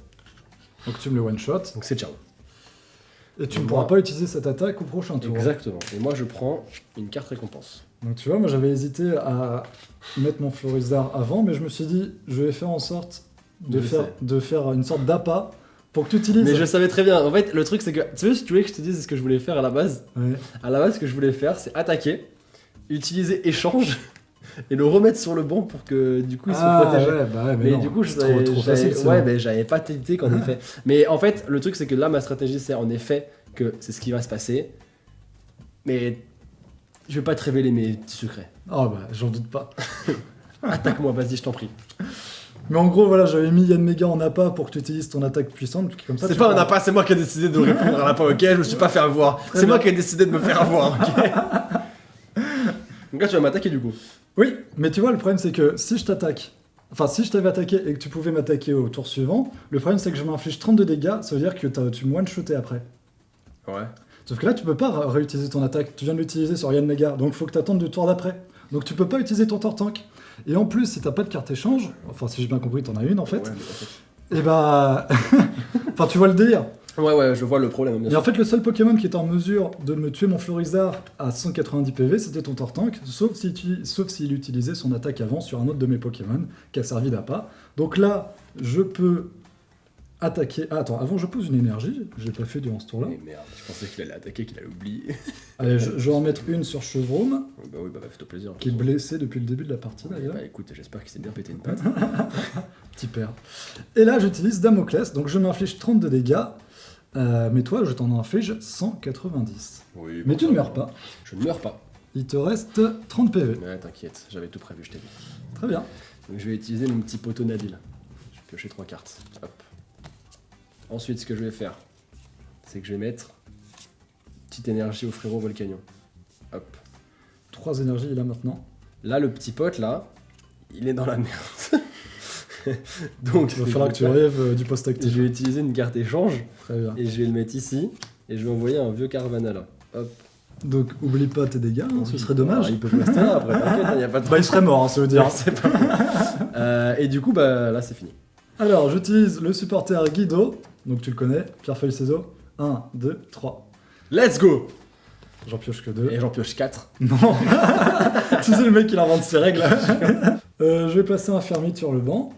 S1: Donc tu me le one shot.
S2: Donc c'est ciao.
S1: Et tu
S2: Et
S1: ne
S2: moi-
S1: pourras pas utiliser cette attaque au prochain tour.
S2: Exactement. Et moi, je prends une carte récompense.
S1: Donc tu vois, moi j'avais hésité à mettre mon Florizard avant, mais je me suis dit, je vais faire en sorte
S2: De
S1: de faire une sorte d'appât Pour que tu utilises.
S2: Mais je savais très bien. En fait, le truc, c'est que. Tu voulais que je te dise ce que je voulais faire à la base.
S1: Ouais.
S2: À la base, ce que je voulais faire, c'est attaquer, utiliser échange et le remettre sur le banc pour que du coup il soit protégé.
S1: Ouais, bah ouais,
S2: Mais
S1: non,
S2: du coup,
S1: c'est trop facile.
S2: ouais, mais j'avais pas tilté qu'en effet. Mais en fait, le truc, c'est que là, ma stratégie, c'est en effet que c'est ce qui va se passer. Mais je vais pas te révéler mes petits secrets.
S1: Oh bah, j'en doute pas.
S2: Attaque-moi, vas-y, je t'en prie.
S1: Mais en gros, voilà, j'avais mis Yann Mega en appât pour que tu utilises ton attaque puissante. Comme ça,
S2: C'est
S1: tu
S2: pas un
S1: prends-
S2: appât, c'est moi qui ai décidé de répondre à l'appât, ok? Je me suis pas fait avoir.
S1: Très
S2: C'est moi
S1: bien.
S2: qui ai décidé de me faire avoir, ok? Donc là, tu vas m'attaquer du coup.
S1: Oui, mais tu vois, le problème c'est que si je t'attaque, enfin si je t'avais attaqué et que tu pouvais m'attaquer au tour suivant, le problème c'est que je m'inflige 32 dégâts, ça veut dire que tu me one-shotais après.
S2: Ouais.
S1: Sauf que là, tu peux pas réutiliser ton attaque, tu viens de l'utiliser sur Yann Mega, donc faut que tu attendes du tour d'après. Donc tu peux pas utiliser ton Tortank. Et en plus, si t'as pas de carte échange, enfin si j'ai bien compris, t'en as une en fait,
S2: Ouais, mais en fait-
S1: et bah. Enfin, tu vois le délire.
S2: ouais, je vois le problème, bien
S1: Et
S2: sûr.
S1: en fait, le seul Pokémon qui était en mesure de me tuer mon Florizard à 190 PV, c'était ton Tortank, sauf s'il utilisait son attaque avant sur un autre de mes Pokémon qui a servi d'appât. Donc là, je peux attaquer. Ah, attends, avant, je pose une énergie, j'ai pas fait durant ce tour-là.
S2: Mais merde, je pensais qu'il allait attaquer, qu'il allait oublier.
S1: Allez, je vais en mettre une sur Chevroom,
S2: Bah oui, bah fais-toi plaisir.
S1: qui est blessé depuis le début de la partie d'ailleurs.
S2: Bah écoute, j'espère qu'il s'est bien pété une patte.
S1: Petit père. Et là, j'utilise Damoclès, donc je m'inflige 32 dégâts. Mais toi, je t'en inflige 190.
S2: Oui,
S1: Mais
S2: bon,
S1: tu ne
S2: ça
S1: meurs
S2: va.
S1: pas.
S2: Je ne meurs pas.
S1: Il te reste 30 PV.
S2: Ouais, t'inquiète, j'avais tout prévu, je t'ai dit.
S1: Très bien.
S2: Donc je vais utiliser mon petit poteau Nabil. Je vais piocher 3 cartes. Hop. Ensuite, ce que je vais faire, c'est que je vais mettre petite énergie au frérot Volcanion. Hop.
S1: 3 énergies, il a maintenant.
S2: Là, le petit pote, là, il est dans la merde. Donc,
S1: Il va falloir que tu rêves du post
S2: je
S1: actif.
S2: vais utiliser une carte échange
S1: Très bien.
S2: et je vais le mettre ici. Et je vais envoyer un vieux Carvana là. Hop.
S1: Donc, oublie pas tes dégâts, hein, ce serait
S2: Ah,
S1: dommage.
S2: il peut rester là après, t'inquiète, il n'y a pas de
S1: Bah, il serait mort, hein, ça veut dire.
S2: C'est pas vrai. Et du coup, bah là, c'est fini.
S1: Alors, j'utilise le supporter Guido. Donc, tu le connais. Pierre, feuille, ciseaux. 1, 2, 3.
S2: Let's go!
S1: J'en pioche que 2.
S2: Et j'en pioche 4.
S1: Non. Tu sais, le mec, il invente ses règles. Je vais passer un fermite sur le banc.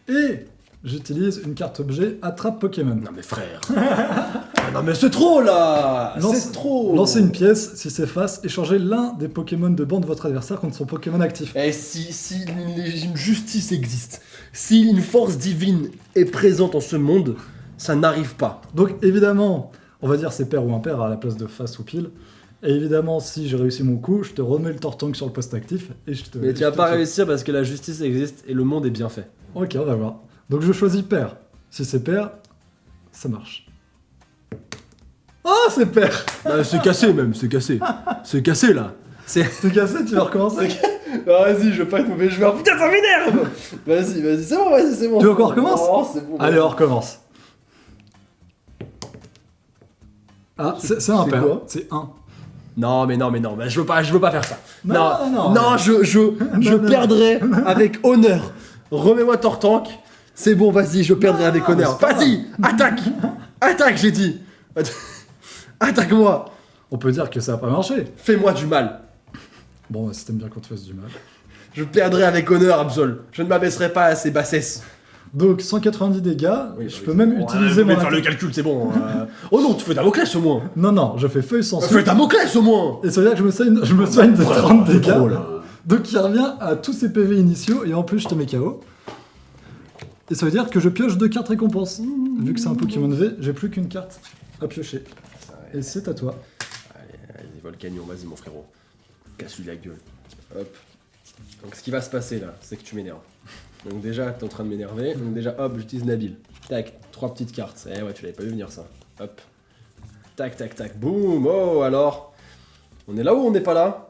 S1: Et j'utilise une carte objet attrape Pokémon.
S2: Non mais frère. Ah, non mais c'est trop là. C'est trop.
S1: Lancez une pièce, si c'est face, échangez l'un des Pokémon de banc de votre adversaire contre son Pokémon actif.
S2: Et si une justice existe, si une force divine est présente en ce monde, ça n'arrive pas.
S1: Donc évidemment, on va dire c'est pair ou impair à la place de face ou pile. Et évidemment, si j'ai réussi mon coup, je te remets le Tortank sur le poste actif et je te...
S2: Mais tu vas pas réussir parce que la justice existe et le monde est bien fait.
S1: Ok, on va voir. Donc je choisis pair. Si c'est pair, ça marche. Oh, c'est pair.
S2: C'est cassé même, c'est cassé. C'est cassé là. C'est...
S1: C'est cassé, tu vas recommencer.
S2: Ah, vas-y, je veux pas être mauvais joueur. Putain, ça m'énerve. Vas-y, c'est bon.
S1: Tu veux qu'on recommence?
S2: Oh, c'est bon.
S1: Allez, on recommence. Ah, c'est un
S2: c'est
S1: pair.
S2: quoi
S1: C'est 1.
S2: Non, bah, je veux pas faire ça.
S1: Non.
S2: Non, je
S1: non.
S2: perdrai avec honneur. Remets-moi Tortank. C'est bon, vas-y, je perdrai avec honneur.
S1: c'est pas
S2: Vas-y, attaque, j'ai dit. Attaque-moi.
S1: On peut dire que ça a pas marché.
S2: Fais-moi du mal.
S1: Bon, bah, si t'aimes bien qu'on te fasse du mal.
S2: Je perdrai avec honneur, Absol. Je ne m'abaisserai pas à ces bassesses.
S1: Donc 190 dégâts, je peux même
S2: Bon,
S1: utiliser mon
S2: faire le
S1: attaque.
S2: calcul, c'est bon. Oh non, tu fais Damoclès au moins.
S1: Non, je fais feuille sans
S2: Fais
S1: souffle.
S2: Damoclès au moins.
S1: Et ça veut dire que je me soigne de 30 dégâts.
S2: Trop, là.
S1: Donc il revient à tous ses PV initiaux et en plus je te mets KO. Et ça veut dire que je pioche 2 cartes récompenses. Vu que c'est un Pokémon V, j'ai plus qu'une carte à piocher. Et c'est à toi.
S2: Allez, Volcanion, vas-y mon frérot. Casse-lui la gueule. Hop. Donc ce qui va se passer là, c'est que tu m'énerves. Donc déjà, t'es en train de m'énerver. Donc déjà, hop, j'utilise Nabil. Tac, 3 petites cartes. Eh ouais, tu l'avais pas vu venir ça. Hop. Tac. Boum. Oh, alors. On est là ou on n'est pas là?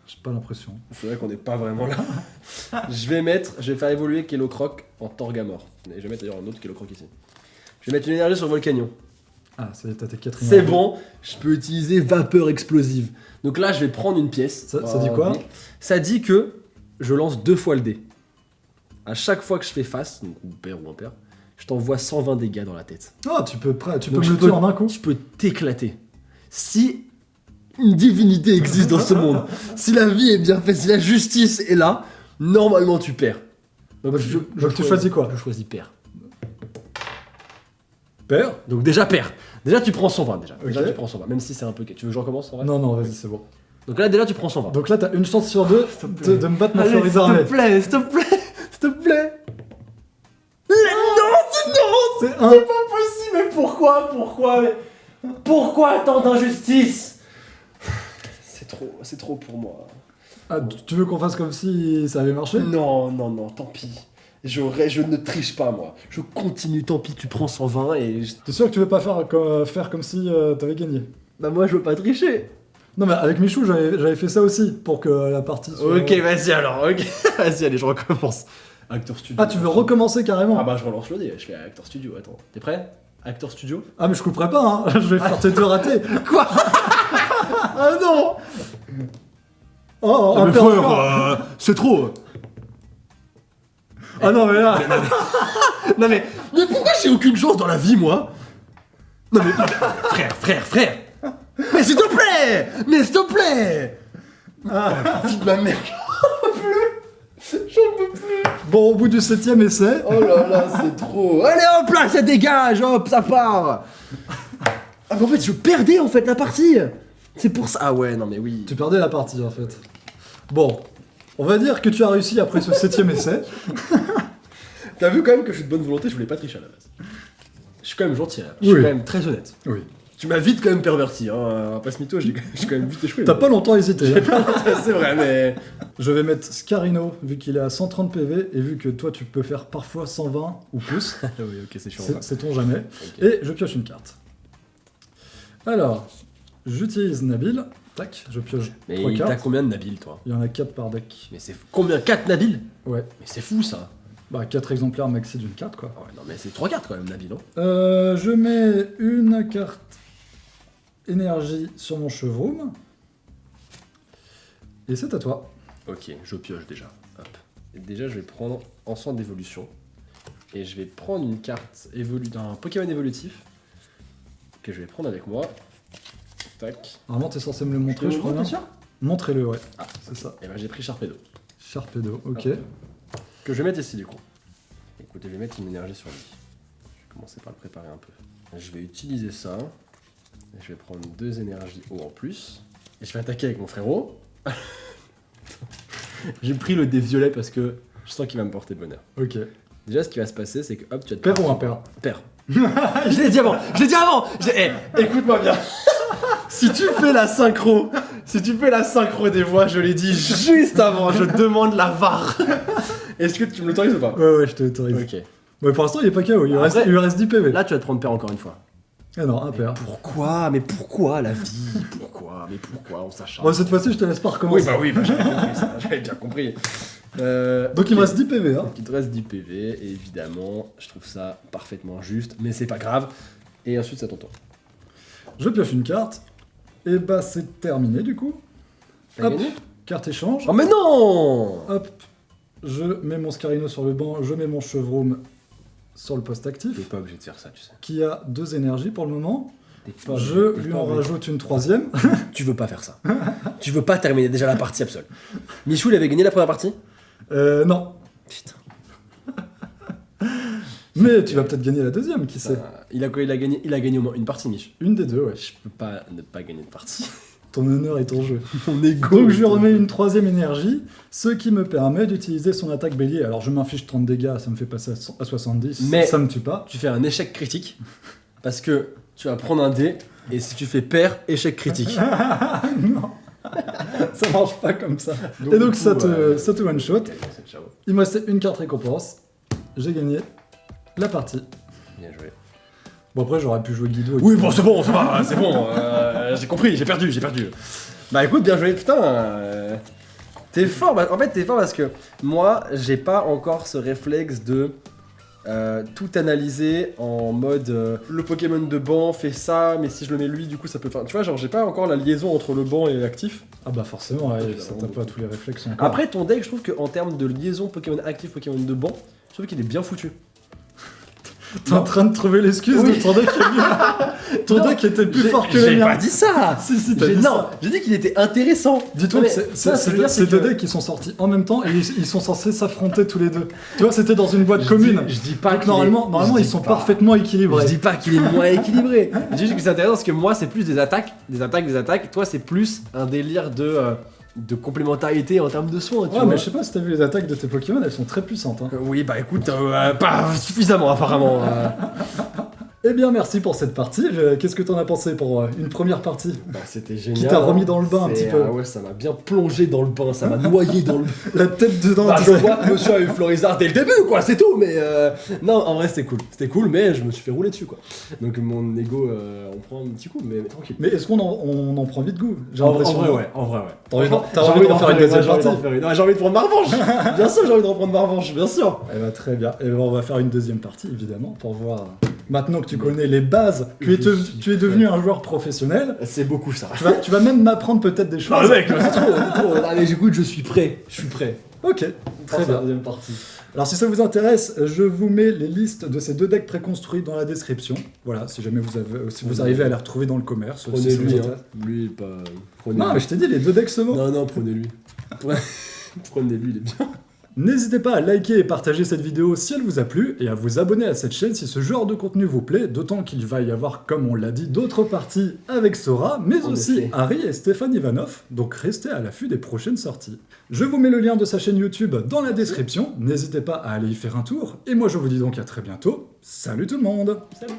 S1: J'ai pas l'impression.
S2: C'est vrai qu'on n'est pas vraiment là. Je vais faire évoluer Kellocroc en Torgamore. Et je vais mettre d'ailleurs un autre Kellocroc ici. Je vais mettre une énergie sur Volcanion.
S1: Ah, ça y est, t'as tes 4
S2: C'est bon, je peux utiliser vapeur explosive. Donc là, je vais prendre une pièce.
S1: Ça dit quoi?
S2: Ça dit que je lance 2 fois le dé. À chaque fois que je fais face, donc ou pair ou impair, je t'envoie 120 dégâts dans la tête.
S1: Oh, tu peux me
S2: Donc je
S1: le tuer en un coup.
S2: Je peux t'éclater. Si une divinité existe dans ce monde, si la vie est bien faite, si la justice est là, normalement tu perds. Donc
S1: Tu choisis quoi?
S2: Je choisis pair.
S1: Père.
S2: Donc déjà pair. Déjà tu prends 120 déjà. Déjà
S1: Ok.
S2: tu prends 120, même si c'est un peu... Tu veux que je recommence en vrai?
S1: Non, non, vas-y, c'est bon.
S2: Donc là déjà tu prends 120.
S1: Donc là, t'as une chance sur deux
S2: S'il te plaît.
S1: de me battre ma
S2: Allez,
S1: Floride
S2: s'il
S1: Armée.
S2: te plaît, s'il te plaît, s'il te plaît. Non,
S1: C'est
S2: c'est
S1: un.
S2: pas possible, mais pourquoi tant d'injustice? C'est trop pour moi.
S1: Ah, tu veux qu'on fasse comme si ça avait marché?
S2: Non, tant pis. Je ne triche pas, moi. Je continue, tant pis, tu prends 120 et...
S1: T'es sûr que tu veux pas faire comme si t'avais gagné?
S2: Bah moi, je veux pas tricher.
S1: Non, mais avec Michou, j'avais fait ça aussi pour que la partie soit.
S2: Ok, vas-y alors, ok. Vas-y, allez, je recommence. Acteur Studio.
S1: Ah, tu veux recommencer carrément?
S2: Ah bah je relance le dé, je fais Acteur Studio, attends. T'es prêt? Acteur Studio.
S1: Ah, mais je couperai pas, hein. Je vais faire tes deux ratés.
S2: Quoi? Ah non.
S1: Oh,
S2: Ah,
S1: un
S2: mais
S1: père
S2: frère,
S1: encore.
S2: c'est trop.
S1: Ah non, mais là.
S2: Non mais pourquoi j'ai aucune chance dans la vie, moi? Non mais frère. Mais s'il te plaît. Mais s'il te plaît. Ah, vie de ma mère. J'en peux plus.
S1: Bon, au bout du 7ème essai.
S2: Oh là là, c'est trop. Allez hop là, ça dégage, hop, ça part. Ah mais en fait, je perdais en fait la partie. C'est pour ça. Ah ouais, non mais oui.
S1: Tu perdais la partie en fait. Bon, on va dire que tu as réussi après ce 7ème essai.
S2: T'as vu quand même que je suis de bonne volonté, je voulais pas tricher à la base. Je suis quand même gentil, là. Je
S1: Oui.
S2: suis quand même très honnête.
S1: Oui.
S2: Tu m'as vite quand même perverti, hein. Pas ce mytho, j'ai quand même vite échoué.
S1: T'as pas longtemps hésité. hein.
S2: C'est vrai, mais.
S1: Je vais mettre Scarino vu qu'il est à 130 PV et vu que toi tu peux faire parfois 120 ou plus.
S2: oui, ok, c'est chiant.
S1: Sait-on jamais.
S2: Ok.
S1: Et je pioche une carte. Alors, j'utilise Nabil. Tac, je pioche 3
S2: Mais t'as
S1: cartes.
S2: combien de Nabil, toi?
S1: Il y en a 4 par deck.
S2: Mais c'est combien? 4 Nabil?
S1: Ouais.
S2: Mais c'est fou ça.
S1: Bah 4 exemplaires maxi d'une carte quoi.
S2: Ah ouais, non, mais c'est 3 cartes quand même, Nabil, non?
S1: Je mets une carte énergie sur mon chevroom. Et c'est à toi.
S2: Ok, je pioche déjà. Hop. Et déjà, je vais prendre ensemble d'évolution. Et je vais prendre une carte d'un Pokémon évolutif que je vais prendre avec moi. Tac.
S1: Normalement t'es censé me le montrer, je crois bien. Montrez-le, ouais.
S2: Ah,
S1: C'est ça.
S2: Et ben j'ai pris Sharpedo.
S1: Sharpedo, ok.
S2: Hop. Que je vais mettre ici du coup. Écoutez, je vais mettre une énergie sur lui. Je vais commencer par le préparer un peu. Je vais utiliser ça. Et je vais prendre 2 énergies eau en plus. Et je vais attaquer avec mon frérot. J'ai pris le dé violet parce que je sens qu'il va me porter bonheur.
S1: Ok.
S2: Déjà, ce qui va se passer, c'est que hop, tu vas te
S1: Père ou impair?
S2: Père. Je l'ai dit avant. Écoute-moi bien. Si tu fais la synchro des voix, je l'ai dit juste avant, je demande la VAR. Est-ce que tu me l'autorises ou pas?
S1: Ouais, je te l'autorise.
S2: Ok.
S1: Ouais, pour l'instant il est pas KO, il lui
S2: Après-
S1: reste 10 PV.
S2: Là, tu vas te prendre père encore une fois.
S1: Ah non, impair.
S2: Pourquoi? Mais pourquoi la vie? Pourquoi? Mais pourquoi on s'acharne?
S1: Bon, cette fois-ci je te laisse pas recommencer.
S2: Oui, j'avais compris ça. J'avais bien compris.
S1: Donc il me reste 10 PV, hein.
S2: Donc il te reste 10 PV, et évidemment, je trouve ça parfaitement juste, mais c'est pas grave. Et ensuite, c'est à ton tour.
S1: Je pioche une carte. Et bah c'est terminé du coup.
S2: T'as
S1: Hop,
S2: gagné?
S1: carte échange.
S2: Oh mais non!
S1: Hop, je mets mon Scarino sur le banc, je mets mon Chevroom sur le poste
S2: T'es
S1: actif,
S2: pas obligé de faire ça, tu sais.
S1: qui a 2 énergies pour le moment.
S2: T'es pas obligé,
S1: Je
S2: t'es
S1: lui
S2: pas
S1: en
S2: obligé.
S1: rajoute une 3ème.
S2: Tu veux pas faire ça. Tu veux pas terminer déjà la partie absolue. Michou, il avait gagné la première partie?
S1: Non.
S2: Putain.
S1: Mais tu vas peut-être gagner la deuxième, qui sait.
S2: Il a gagné au moins une partie, Mich.
S1: Une des deux, ouais.
S2: Je peux pas ne pas gagner de partie.
S1: Ton honneur est en jeu.
S2: Mon ego.
S1: Donc je lui remets une 3ème énergie, ce qui me permet d'utiliser son attaque bélier. Alors je m'inflige 30 dégâts, ça me fait passer à 70,
S2: Mais-
S1: ça me tue pas.
S2: Tu fais un échec critique parce que tu vas prendre un dé et si tu fais pair, échec critique.
S1: Non, ça marche pas comme ça.
S2: Donc,
S1: Et donc
S2: du coup,
S1: ça te one shot.
S2: Ok, c'est ciao.
S1: Il me restait une carte récompense. J'ai gagné la partie.
S2: Bien joué.
S1: Bon après j'aurais pu jouer Guido.
S2: Oui, bon, c'est bon, ça va, c'est bon. J'ai compris, j'ai perdu. Bah écoute, bien joué, putain. T'es fort, en fait, t'es fort parce que moi, j'ai pas encore ce réflexe de tout analyser en mode le Pokémon de banc fait ça, mais si je le mets lui, du coup, ça peut faire. Tu vois, genre, j'ai pas encore la liaison entre le banc et l'actif.
S1: Ah bah forcément, ouais, ça t'a pas tous les réflexes encore.
S2: Après, ton deck, je trouve qu'en termes de liaison Pokémon actif, Pokémon de banc, je trouve qu'il est bien foutu.
S1: T'es en train de trouver l'excuse de ton deck qui est mieux. Ton deck était plus fort que le
S2: J'ai
S1: mien.
S2: pas dit ça.
S1: Si, t'as dit
S2: Non,
S1: ça.
S2: j'ai dit qu'il était intéressant.
S1: Dis-toi
S2: Non,
S1: que
S2: mais
S1: c'est
S2: ça veut dire,
S1: ces
S2: c'est
S1: deux
S2: que-
S1: decks qui sont sortis en même temps et ils sont censés s'affronter tous les deux. Tu vois, c'était dans une boîte commune.
S2: Je dis pas
S1: Donc
S2: qu'il est-
S1: normalement
S2: je
S1: ils
S2: dis
S1: sont
S2: pas.
S1: parfaitement équilibrés.
S2: Je dis pas qu'il est moins équilibré. Je dis juste que c'est intéressant parce que moi, c'est plus des attaques. Toi, c'est plus un délire de complémentarité en termes de soins. Tu
S1: Ouais,
S2: vois.
S1: mais je sais pas si t'as vu les attaques de tes Pokémon, elles sont très puissantes. Hein.
S2: Oui, bah écoute, pas suffisamment apparemment.
S1: Eh bien, merci pour cette partie. Qu'est-ce que t'en as pensé pour une première partie
S2: Bah, c'était génial.
S1: qui t'a remis dans le bain un petit peu?
S2: Ouais, ça m'a bien plongé dans le bain, ça m'a noyé dans le bain.
S1: La tête dedans.
S2: Bah,
S1: tu
S2: je
S1: sais.
S2: vois que monsieur a eu Florizard dès le début, quoi, c'est tout, mais non, en vrai, c'était cool. C'était cool, mais je me suis fait rouler dessus, quoi. Donc, mon ego, on prend un petit coup, mais tranquille.
S1: Mais est-ce qu'on on en prend vite goût? J'ai
S2: En
S1: l'impression.
S2: vrai, ouais.
S1: T'as envie d'en
S2: J'ai
S1: faire une deuxième partie?
S2: J'ai envie de prendre ma revanche. Bien sûr, j'ai envie de reprendre ma revanche, bien sûr.
S1: Eh ben, très bien. Et ben, on va faire une deuxième partie, évidemment, pour voir. Maintenant que tu connais les bases, tu es devenu un joueur professionnel.
S2: C'est beaucoup ça.
S1: Tu vas même m'apprendre peut-être des choses.
S2: Ah mec, c'est trop. Allez, j'écoute, je suis prêt.
S1: Ok, très bien.
S2: Deuxième partie.
S1: Alors si ça vous intéresse, je vous mets les listes de ces deux decks préconstruits dans la description. Voilà, si jamais vous arrivez à les retrouver dans le commerce. si ça
S2: Prenez
S1: vous
S2: lui,
S1: intéresse.
S2: hein. Lui, pas. Prenez
S1: Non, mais je t'ai dit, les deux decks se vaut.
S2: Non, prenez lui. Prenez lui, il est bien.
S1: N'hésitez pas à liker et partager cette vidéo si elle vous a plu et à vous abonner à cette chaîne si ce genre de contenu vous plaît, d'autant qu'il va y avoir, comme on l'a dit, d'autres parties avec Sora, mais
S2: En
S1: aussi
S2: effet.
S1: Harry et Stéphane Ivanov, donc restez à l'affût des prochaines sorties. Je vous mets le lien de sa chaîne YouTube dans la description, n'hésitez pas à aller y faire un tour, et moi je vous dis donc à très bientôt, salut tout le monde!
S2: Salut.